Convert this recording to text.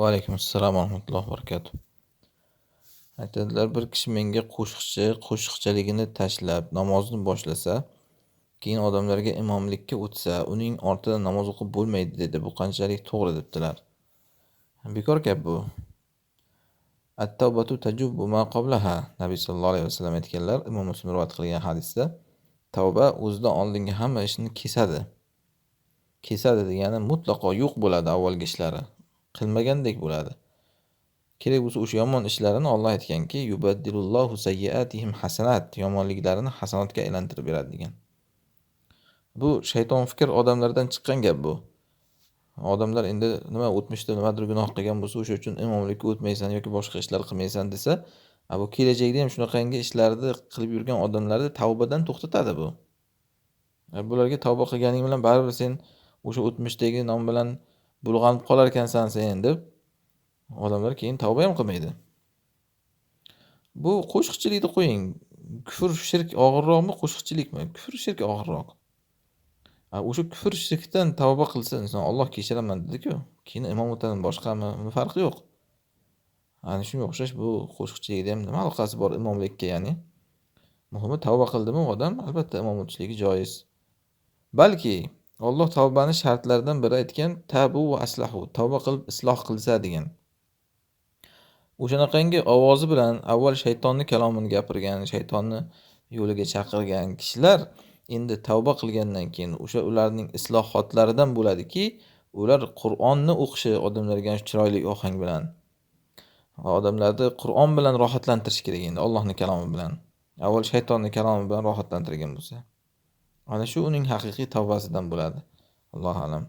Va alaykum assalom va rahmatullohi va barakatuh. Aytadilar, bir kishi menga qo'shiqchiligini tashlab namozni boshlasa, keyin odamlarga imomlikka o'tsa, uning ortidan namoz o'qib bo'lmaydi dedi. Bu qanchalik to'g'ri debdilar. Bekor gap bu. At-tavbatu tajubbu ma qablaha. Nabiy sallallohu alayhi vasallam aytganlar, Imom Muslim rivoyat qilgan hadisda, tavba o'zidan oldingi hamma ishni kesadi. Kesadi degani mutlaqo yo'q bo'ladi avvalgi ishlari. Qilmagandek bo'ladi. Kerak bo'lsa o'sha yomon ishlarini Alloh aytganki, yubaddilullohu sayyiatihim hasanat, yomonliklarini hasanatga aylantirib beradi degan. Bu shayton fikr odamlardan chiqqan gap bu. Odamlar endi nima o'tmishda nimadir gunoh qilgan bo'lsa, o'sha uchun imomlikka o'tmaysan yoki boshqa ishlar qilmaysan desa, bu kelajakda ham shunaqangi ishlarni qilib yurgan odamlarni tavbadan to'xtatadi bu. Bularga tavba qilganing bilan baribir sen o'sha o'tmishdagi nom bilan bulg'anib qolar ekansan sen deb odamlar keyin tavba ham qilmaydi. Bu qo'shiqchilikni qo'ying. Kufr, shirk og'irroqmi, qo'shiqchilikmi? Kufr, shirk og'irroq. O'sha kufr, shirkdan tavba qilsa inson, Alloh kechiraman dedi-ku, keyin imom o'tadan boshqami, uni farqi yo'q. Ana shunga o'xshash bu qo'shiqchilikda ham nima aloqasi bor imomlikka, ya'ni? Muhimi tavba qildimi odam, albatta imom o'tishligi joiz. Balki Alloh tavbani shartlaridan biri aytgan, tabu va aslahu, tavba qilib isloh qilsa degan. O'shanaqangi ovozi bilan avval shaytonni kalomini gapirgan, shaytonni yo'liga chaqirgan kishilar endi tavba qilgandan keyin o'sha ularning islohotlaridan bo'ladiki, ular Qur'onni o'qishi odamlarga chiroyli ohang bilan. Odamlarni Qur'on bilan rohatlantirish kerak endi, Allohning kalomi bilan. Avval shaytonning kalomi bilan rohatlantirgan bo'lsa. Ana shu uning haqiqiy tavbasidan bo'ladi. Allohu a'lam.